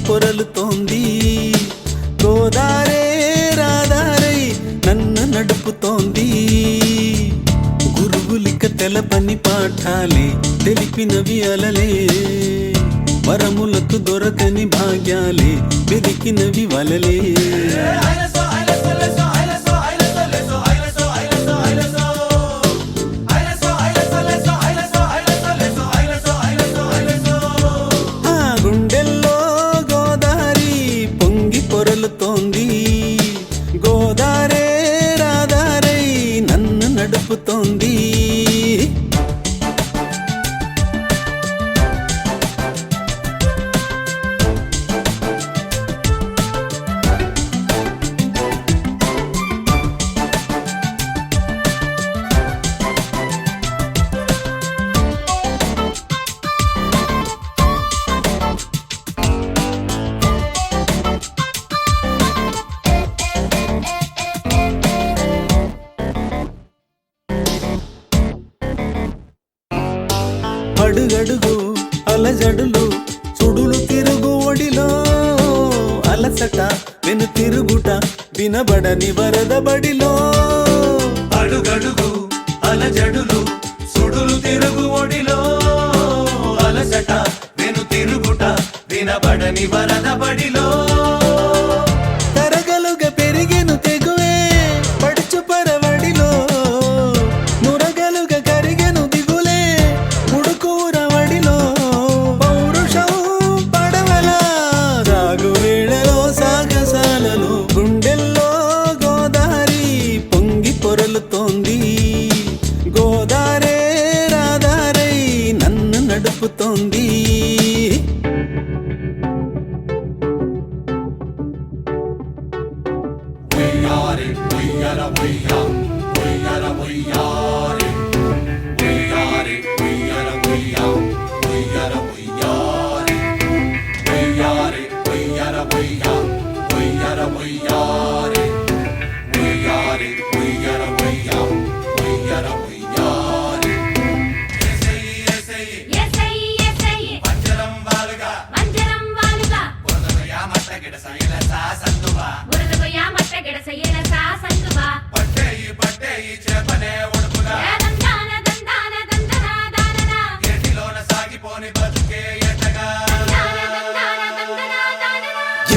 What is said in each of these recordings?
పొరలుతోంది గోదారే రాధారై నన్ను నడుపుతోంది. గురువులిక తెలపని పాఠాలే తెలిపినవి అలలే, వరములకు దొరకని భాగ్యాలే వెదికినవి వలలే. పొరలుతోంది గోదారే రాధారై నన్ను నడుపుతోంది. అడుగడుగు అలజడులు సుడులు తిరుగు ఒడిలో అలసట వెను తిరుగుట వినబడని వరద బడిలో. అడుగడుగు అలజడులు సుడులు తిరుగు ఒడిలో అలసట వెను తిరుగుట వినబడని వరద బడిలో. తరగలుగా పెరిగెను తెగువే పడుచు పరవడిలో, నురగలుగా కరిగెను దిగులే ఉడుకూర వడిలో. పౌరుషం పడవల సాగు వేళలో సాగసాలలో గుండెల్లో గోదారి పొంగి పొరలుతోంది. గోదారే రాధారై నన్ను నడుపుతోంది.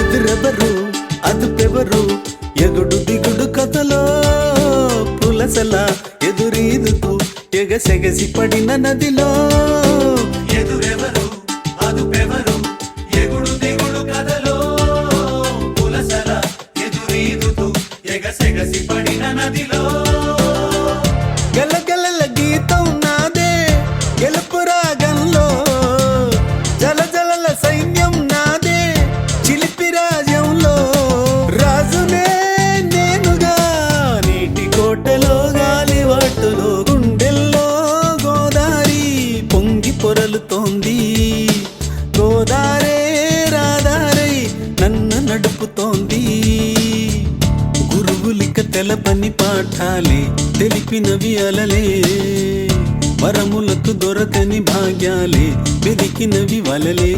ఎదురెవరు అదుపెవరు ఎగుడు దిగుడు కథలో పులసల ఎదురీదుతూ ఎగసెగసి పడిన నదిలో. ఎదురెవరు అదుపెవరు ఎగుడు దిగుడు కథలో పులసల ఎదురీదుతూ ఎగసెగసి పడిన నదిలో. గలగలల గీతం నాదే గెలుపు రాగంలో, జలజలల సైన్యం నాదే చిలిపి రాజ్యంలో. రాజునే నేనుగా నీటి కోటలో గాలివాటులో, గుండెల్లో గోదారి పొంగి పొరలుతోంది. గోదారే రాధారై నన్ను నడుపుతోంది. గురువులిక తెలపని పాఠాలే తెలిపినవి అలలే, వరములకు దొరకని భాగ్యాలే వెదికినవి వలలే.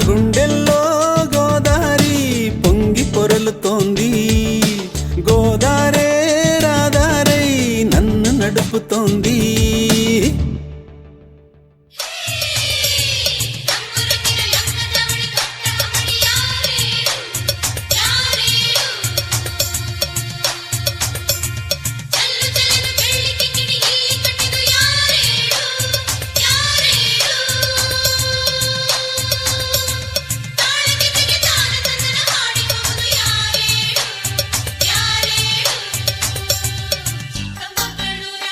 గుండెల్లో గోదారి పొంగి పొరలుతోంది. గోదారే రాధారై నన్ను నడుపుతోంది. ಚಿಕ್ಕಮಗಳೂರ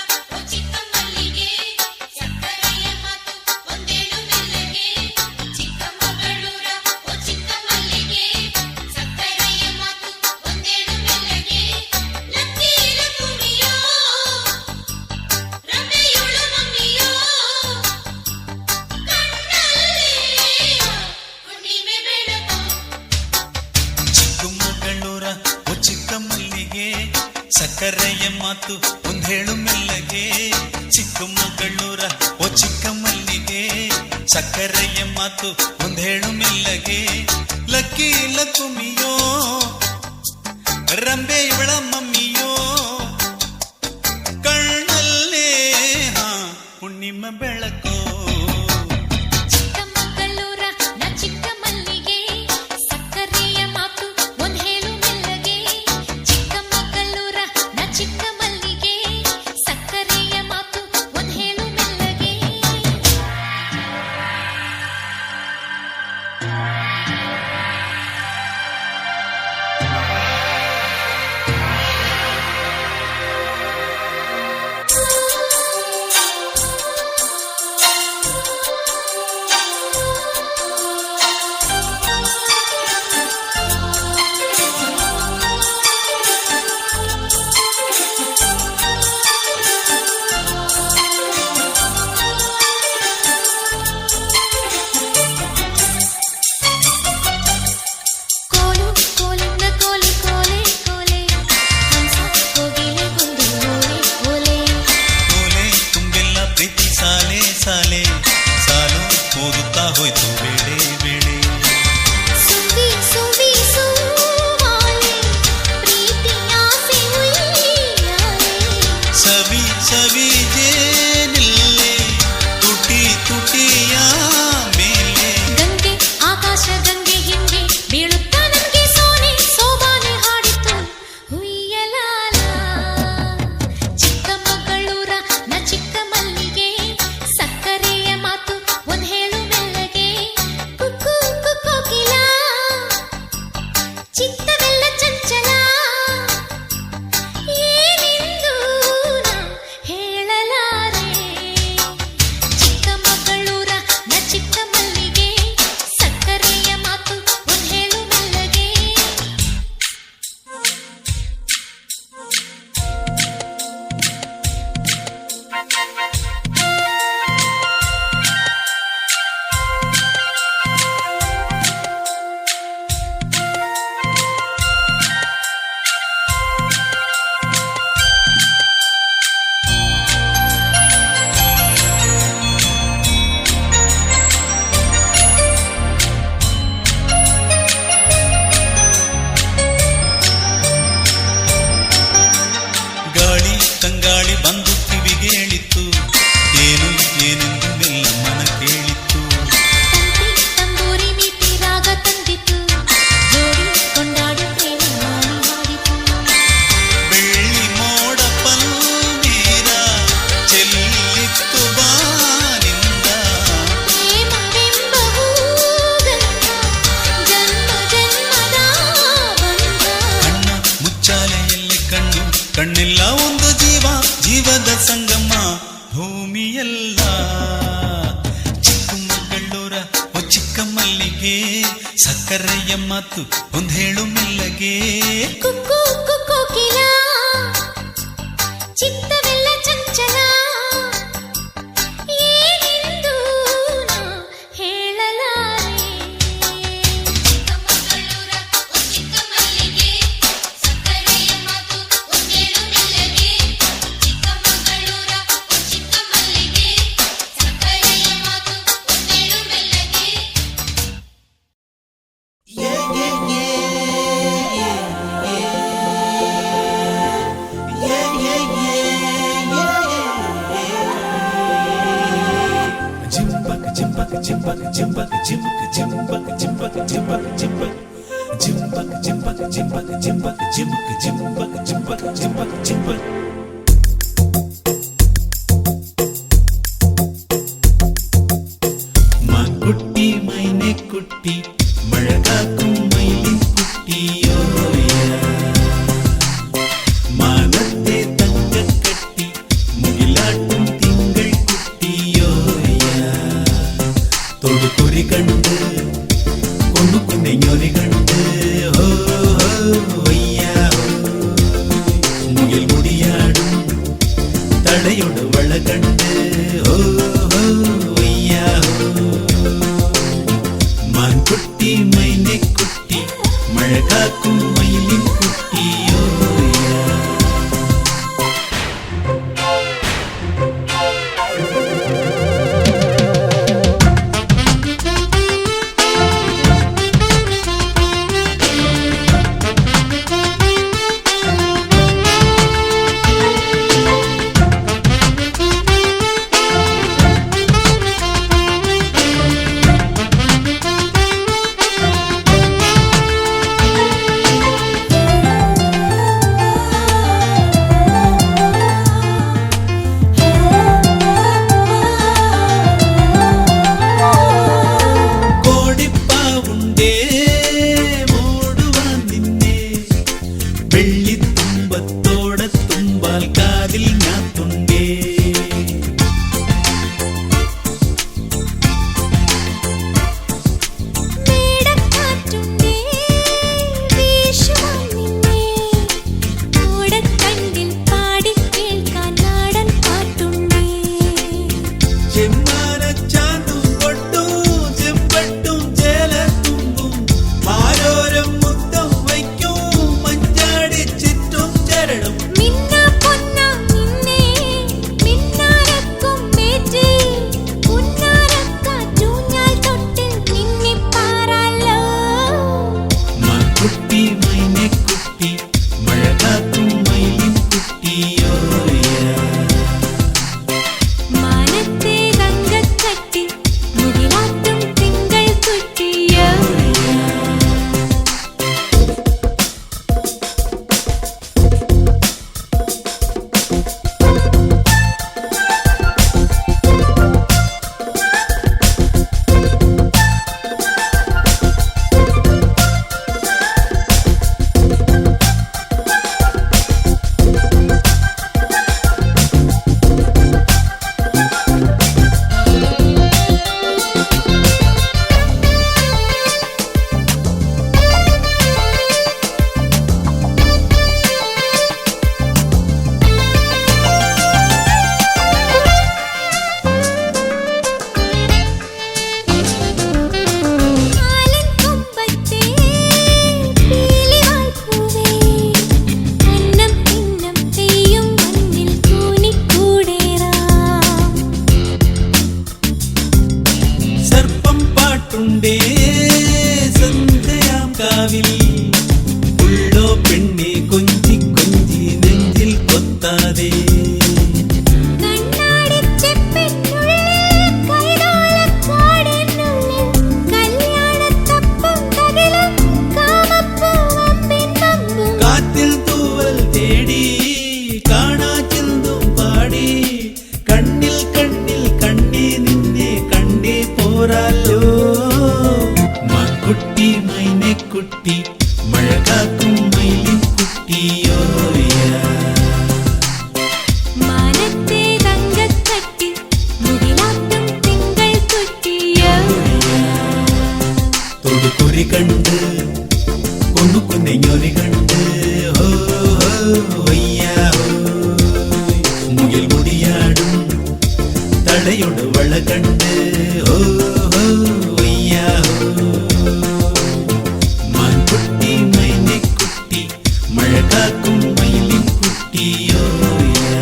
ಮಾತು ಒಂದ್ ಹೇಳು ಮೆಲ್ಲಗೆ ಚಿಕ್ಕಮಗಳೂರ ಓ ಚಿಕ್ಕ ಮಲ್ಲಿಗೆ ಸಕ್ಕರೆಯ ಮಾತು ಒಂದ್ ಹೇಳು ಮೆಲ್ಲಗೆ ಲಕ್ಕಿ ಲಕ್ಕುಮಿಯೋ ರಂಬೆ ಇವಳ ಮಮ್ಮಿಯೋ ಕಣ್ಣಲ್ಲೇ ಹುಣ್ಣಿಮ ಬೆಳಕೋ ಕಣ್ಣಿಲ್ಲ ಒಂದು ಜೀವ ಜೀವದ ಸಂಗಮ ಭೂಮಿಯಲ್ಲ ಚಿಕ್ಕಮಗಳೂರ ಓ ಚಿಕ್ಕ ಮಲ್ಲಿಗೆ ಸಕ್ಕರೆಯ ಮಾತು ಒಂದ್ ಹೇಳು ಮೆಲ್ಲಗೆ ಕುಕ್ಕು ಕೋಕಿಲ ಚಿತ್ತವೆಲ್ಲ ಚಂಚಲ ಏನೆಂದು ಹೇಳಲಾರೆ ಚಿಕ್ಕಮಗಳೂರ ಓ ಚಿಕ್ಕ ಮಲ್ಲಿಗೆ ಸಕ್ಕರೆಯ ಮಾತು ಒಂದ್ ಹೇಳು ಮೆಲ್ಲಗೆ ಚಿಕ್ಕಮಗಳೂರ ಓ ಚಿಕ್ಕ ಮಲ್ಲಿಗೆ ಸಕ್ಕರೆಯ ಮಾತು ಒಂದ್ ಹೇಳು ಮೆಲ್ಲಗೆ Jimbak jimbak jimbak jimbak jimbak jimbak jimbak jimbak jimbak jimbak jimbak jimbak jimbak jimbak jimbak jimbak മാൻകുട്ടി മൈനക്കുട്ടി മഴകാക്കും മയിലിൻ കുട്ടിയോയ മാനത്തെ തങ്കക്കട്ടി മുകിലാട്ടും തിങ്കൾ കുട്ടിയോയ തൊടുകുരി കണ്ട് കൊണ്ടുകുഞ്ഞൊരി കണ്ട് ഹോ മുകിൽ മുടിയാടും തടയോട് വള കണ്ട് ഹോ മാൻകുട്ടി മൈനക്കുട്ടി മഴകാക്കും മയിലിൻ കുട്ടിയോയ నాకెందు పాడి കണ്ണിൽ കണ്ണിൽ കണ്ണി നിന്നെ കണ്ടേ പോരാലോ മാൻകുട്ടി മൈനക്കുട്ടി മഴ കാക്കും മയിലിൻ കുട്ടിയോയാ മാനത്തെ തങ്കത്തട്ടി മുകിലാട്ടും തിങ്കൾ കുട്ടിയോയാ തൊടുകുറി കണ്ട് കൊന്നുകുന്നെഞ്ഞൊരി കണ്ട് ഹോ ഹൊയ്യാ മുകിൽ മുടിയാടും തടയൊട് വള കണ്ട് ഹോ ഹൊയ്യാ മാൻകുട്ടി മൈനക്കുട്ടി മഴ കാക്കും മയിലിൻ കുട്ടിയോയാ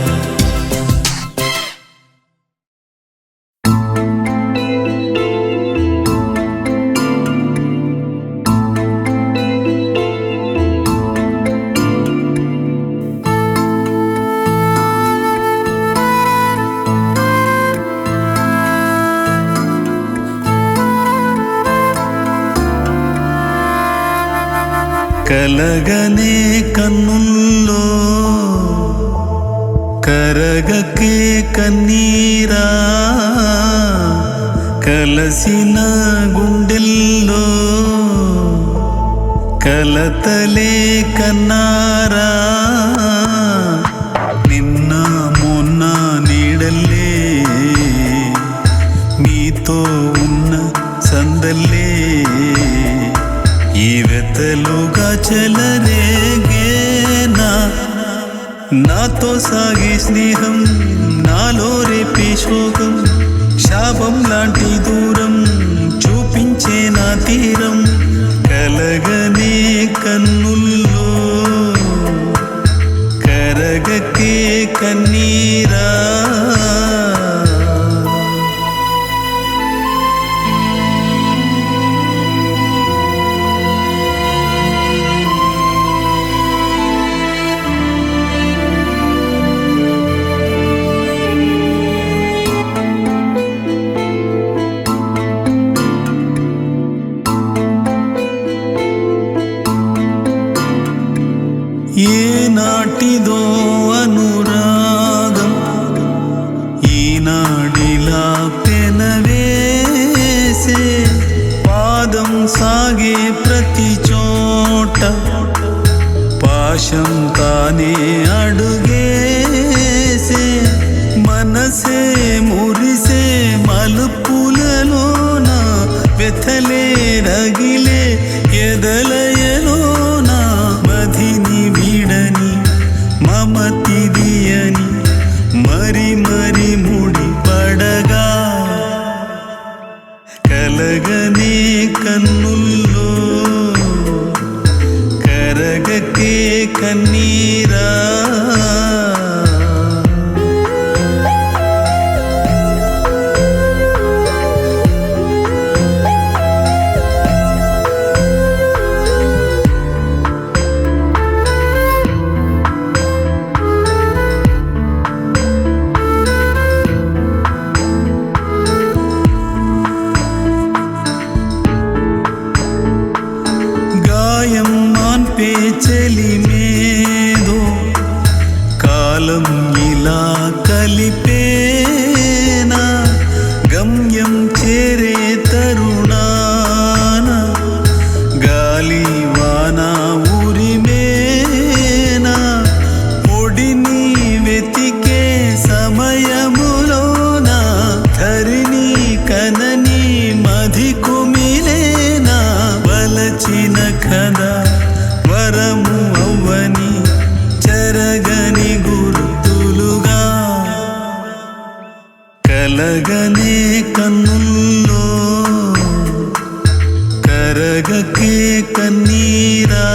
కలగనే కన్నుల్లో కరగకే కన్నీరా కలసిన గుండెల్లో కలతలే కన్నారా నిన్న మొన్న నీడల్లే మీతో ఉన్న సందల్లే ఈ వెతలుగా చెలరేగేనా నాతో సాగే స్నేహం నాలో రేపే శోకం శాపం లాంటి దూరం చూపించే నా తీరం కలగనే కన్నుల్లో కరగకే కన్నీరా ఏనాటిదో అనురాగం ఈనాడిలా పెనవేసే పాదం సాగే ప్రతి చోట పాశం తానే అడుగేసే మనసే మురిసే మలుపులలోన వెతలే రగిలే ఎదలయలోన మధిని వీడని మమతిదియని మరి మరి ముడి పడగా కలగనే కన్నుల్లో కరగకే కన్నీరా గాయం మాన్పే చెలిమేదో కాలం ఇలా కలిపేనా గమ్యం చేరే తరుణాన గాలి వాన ఊరిమేనా ఒడిని వెతికే సమయములోన ధరిని కనని మధి కుమిలేనా వలచిన కథ వరము అవ్వని చెరగని గుర్తులుగా కలగనే కన్నుల్లో కరగకే కన్నీరా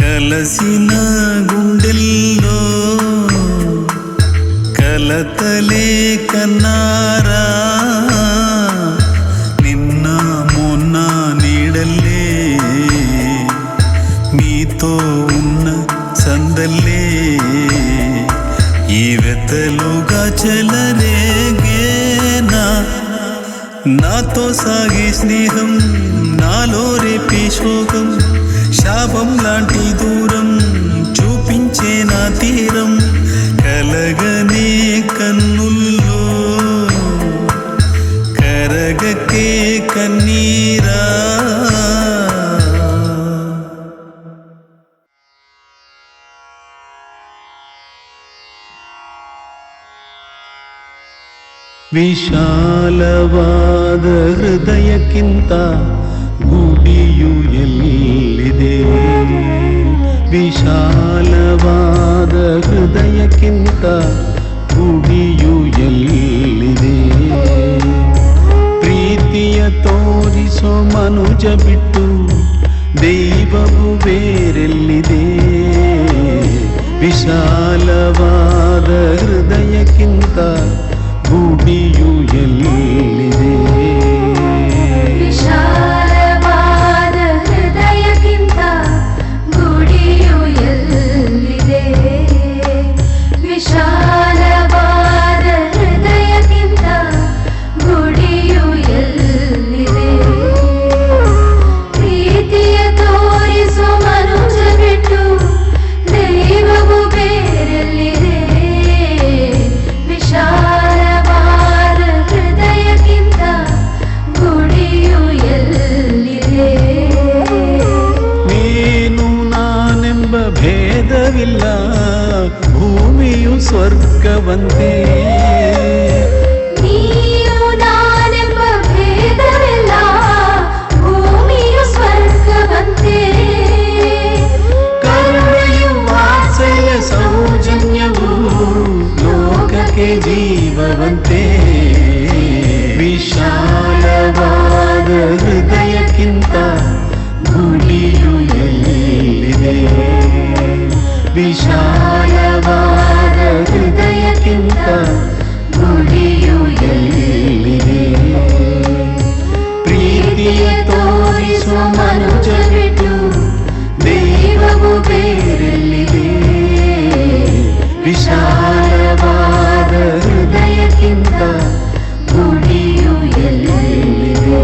కలసిన గుండెల్లో కలతలే కన్నారా నిన్న మొన్న నీడల్లే మీతో ఉన్న సందల్లే ఈ వెతలుగా చెలరేగేనా నాతో సాగే స్నేహం నాలో రేపే శోకం శాపం లాంటి దూరం చూపించే నా తీరం కలగనే కన్నుల్లో కరగకే కన్నీరా. ವಿಶಾಲವಾದ ಹೃದಯಕ್ಕಿಂತ ಗುಡಿಯು ಎಲ್ಲಿದೆ, ವಿಶಾಲವಾದ ಹೃದಯಕ್ಕಿಂತ ಗುಡಿಯು ಎಲ್ಲಿದೆ. ಪ್ರೀತಿಯ ತೋರಿಸೋ ಮನುಜ ಬಿಟ್ಟು ದೈವವು ಬೇರೆಲ್ಲಿದೆ. ವಿಶಾಲವಾದ ಹೃದಯಕ್ಕಿಂತ ಗುಡಿಯು ಎಲ್ಲಿದೆ. ವಿಶಾಲವಾದ ಹೃದಯಕ್ಕಿಂತ ಗುಡಿಯು ಎಲ್ಲಿದೆ. ವಿಶಾಲವಾದ ಹೃದಯಕ್ಕಿಂತ ಗುಡಿಯು ಎಲ್ಲಿದೆ. ಪ್ರೀತಿಯ ತೋರಿಸೋ ಮನುಜ ಬಿಟ್ಟು ದೈವವು ಬೇರೆಲ್ಲಿದೆ. ವಿಶಾಲವಾದ ಹೃದಯಕ್ಕಿಂತ ಗುಡಿಯು ಎಲ್ಲಿದೆ. ನೀನು ನಾನೆಂಬ ಭೇದವಿಲ್ಲ, ಭೂಮಿಯು ಸ್ವರ್ಗವಂತೆ. ನೀನು ನಾನೆಂಬ ಭೇದವಿಲ್ಲ, ಭೂಮಿಯು ಸ್ವರ್ಗವಂತೆ. ಕರುಣೆಯು ವಾತ್ಸಲ್ಯ ಸೌಜನ್ಯವು ಲೋಕಕ್ಕೆ ಜೀವವಂತೆ. ವಿಶಾಲವಾದ ಹೃದಯಕ್ಕಿಂತ ಗುಡಿಯು ಎಲ್ಲಿದೆ. ವಿಶಾಲವಾದ ಹೃದಯಕ್ಕಿಂತ ಗುಡಿಯು ಎಲ್ಲಿದೆ. ಪ್ರೀತಿಯ ತೋರಿಸುವ ಮನುಜ ಬಿಟ್ಟು ದೈವವು ಬೇರೆಲ್ಲಿದೆ. ವಿಶಾಲವಾದ ಹೃದಯಕ್ಕಿಂತ ಗುಡಿಯು ಎಲ್ಲಿದೆ.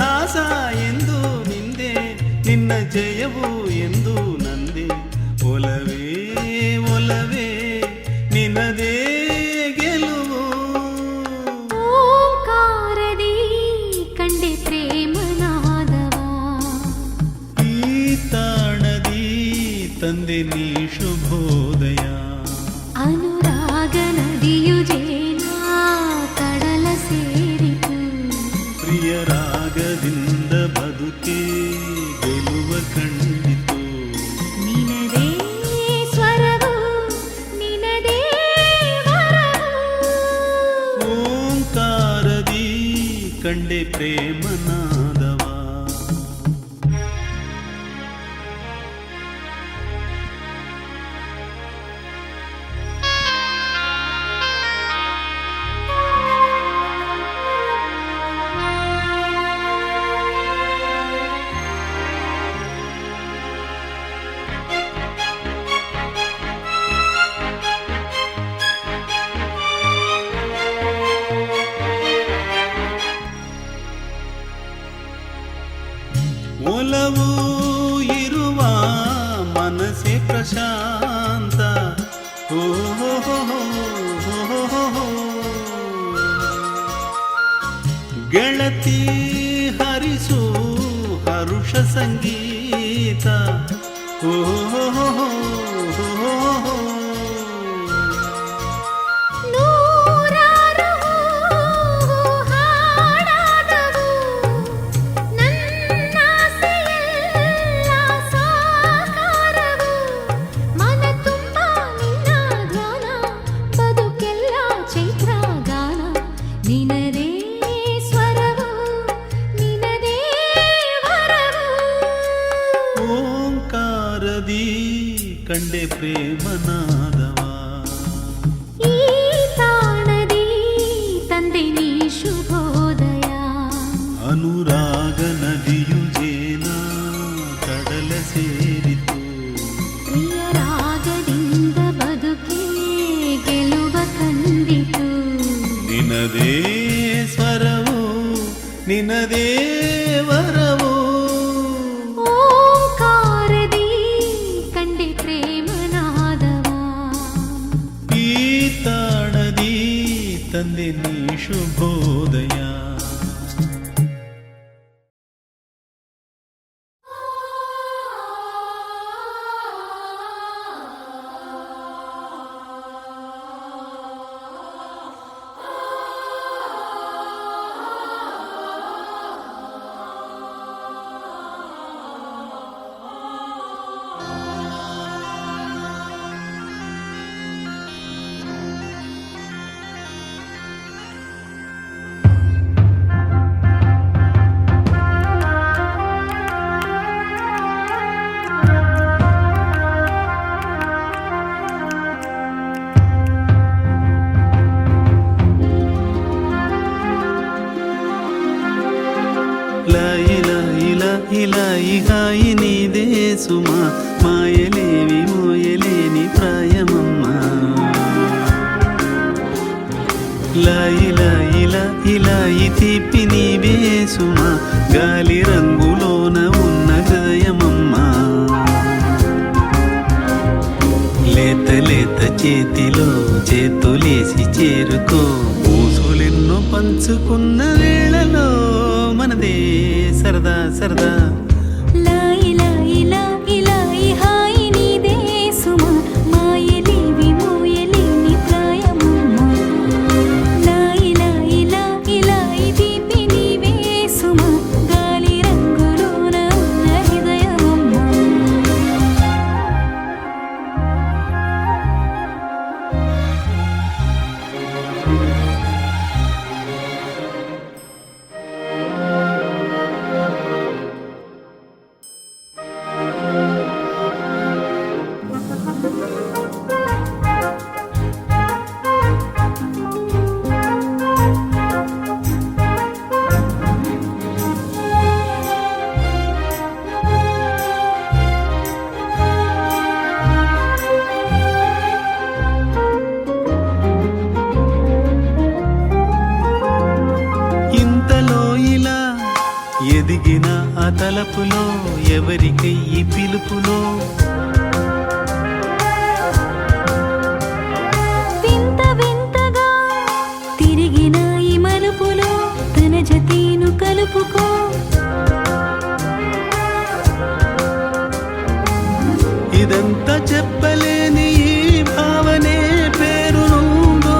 ಉಲ್ಲಾಸ ಎಂದು ನಿಂದೆ, ನಿನ್ನ ಜಯವು ಎಂದು ನಂದೆ. ಒಲವೇ ಒಲವೇ ನಿನದೇ ಗೆಲುವು. ಓಂಕಾರದಿ ಕಂಡೆ ಪ್ರೇಮನಾದವ, ಈ ತಾಣದಿ ತಂದೆ ನೀ ಶುಭೋದಯ. ಅನುರಾಗ ನದಿಯು ಜೇನ ಕಡಲ ಸೇರಿತು, ಪ್ರಿಯ ರಾಗದಿಂದ ಬದುಕೇ ಗೆಲುವ ಕಂಡಿತು. ನಿನದೇ ಸ್ವರವು ನಿನದೇ ವರವು. ಓಂಕಾರದಿ ಕಂಡೆ ಪ್ರೇಮನಾದವ. ಒಲವು ಇರುವ ಮನಸ್ಸೇ ಪ್ರಶಾಂತ. ಓ ಹೋ ಹೋ ಹೋ ಹೋ ಹೋ ಹೋ. ಗೆಳತಿ ಹರಿಸು ಹರುಷ ಸಂಗೀತ. ಓ ಹೋ ಹೋ ಹೋ ಹೋ ಹೋ. ನೂರಾರು ಹಾಡಾದವು, ನನ್ನಾಸೆಯೆಲ್ಲ ಸಾಕಾರವು. ಮನ ತುಂಬ ನಿನ್ನ ಧ್ಯಾನ, ಬದುಕೆಲ್ಲ ಚೈತ್ರ ಗಾನ. ನಿನದೇ ಸ್ವರವು ನಿನದೇ ವರವು. ಓಂಕಾರದಿ ಕಂಡೆ ಪ್ರೇಮನಾದವ. ಈ ತಾಣದಿ ತಂದೆ ನೀ ಶುಭೋದಯ. ಅನುರಾಗ ನದಿಯು ಜೇನ ಕಡಲ ಸೇರಿತು. ಪ್ರಿಯ ರಾಗದಿಂದ ಬದುಕೇ ಗೆಲುವ ಕಂಡಿತು. ನಿನದೇ ಸ್ವರವು ನಿನದೇ ವರವು. ಓಂಕಾರದಿ ಕಂಡೆ ಪ್ರೇಮನಾದವ, ಈ ತಾಣದಿ ತಂದೆ ನೀ ಶುಭೋದಯ. ఇలాయిగాయినిదే సుమా మాయలేవి మోయలేని ప్రాయమమ్మ. ఇలాయి తీపి నీవే సుమా గాలి రంగులోన ఉన్న హృదయమమ్మ. లేత లేత చేతిలో చేతులేసి చేరుకో, ఊసులెన్నో పంచుకున్న వేళలో మనదే సరదా సరదా. ఎదిగిన ఆ తలపులో ఎవరికై ఈ పిలుపులో వింత వింతగా తిరిగిన ఈ మలుపులో తన జతీను కలుపుకో ఇదంతా చెప్పలేని ఈ భావనే పేరు నుందో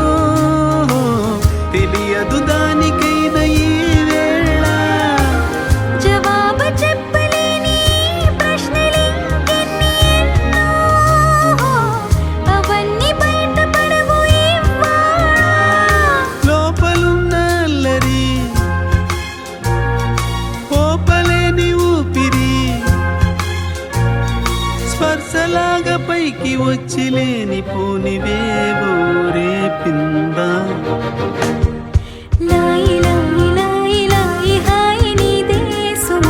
తెలియదు దానికైనా ఈ వేళ జవాబు చెప్పలేని ప్రశ్నలింకెన్ని ఎన్నో అవన్నీ బయటపడవు ఇవ్వాళ లోపలున్న అల్లరి ఓపలేని ఊపిరి స్పర్శలాగా పైకి వచ్చి లేని పోనివేవో రేపిందా లాయి లాయి లాయి లాయి హాయి నీదే సుమ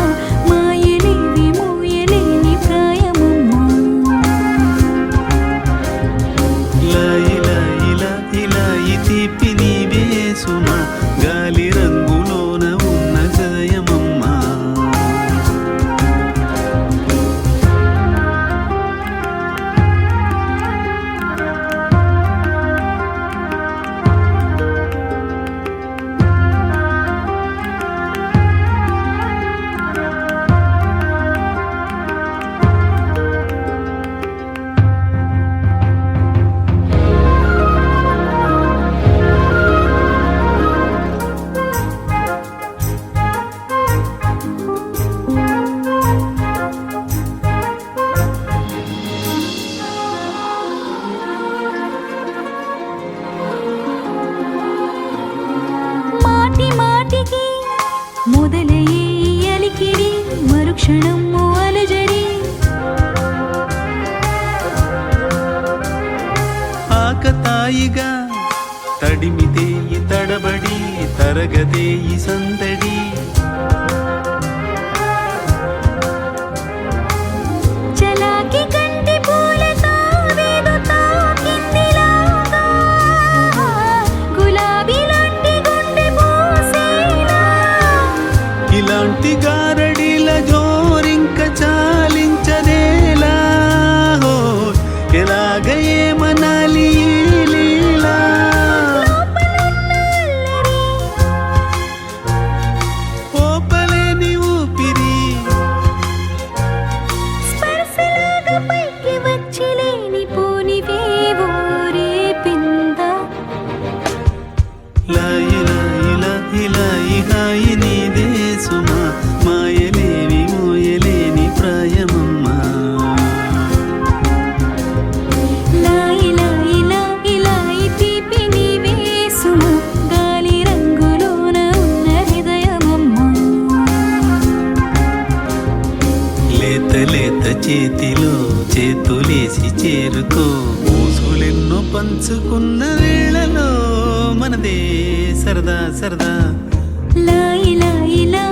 మాయలేవి మోయలేని ప్రాయమమ్మా ఇలా ఇలా ఇలా ఈ తీపి నీవే సుమ గాలి రంగులోన ఉన్న హృదయమమ్మా మాటి మాటికి మొదలయ్యే ఈ అలికిడి మరుక్షణము అలజడి ఆకతాయిగా తడిమితే ఈ తడబడి తరగదే ఈ సందడి చలాకి కంటి పూలతో వేదు తాకిందిలాగా గులాబీ లాంటి గుండె పూసేలా ఇలాంటి గారడీల జోరింక చాలించదేలా హో, ఎలాగ ఏమనాలి ఈ లీలా ఓపలేని ఊపిరి స్పర్శలాగా పైకి వచ్చి లేని పోనివేవో రేపిందా లాయిలా ఇలా ఇలా ఈ హాయి నీదే సుమ మాయలేవి మోయలేని ప్రాయమమ్మా లాయి లాయి లాయి లాయి తీపి నీవే సుమ గాలి రంగులోన ఉన్న హృదయమమ్మా లేత లేత చేతిలో చేతులేసి చేరుకో ఊసులెన్నో పంచుకున్న వేళలో మనదే సరదా సరదా లాయి లాయి లాయి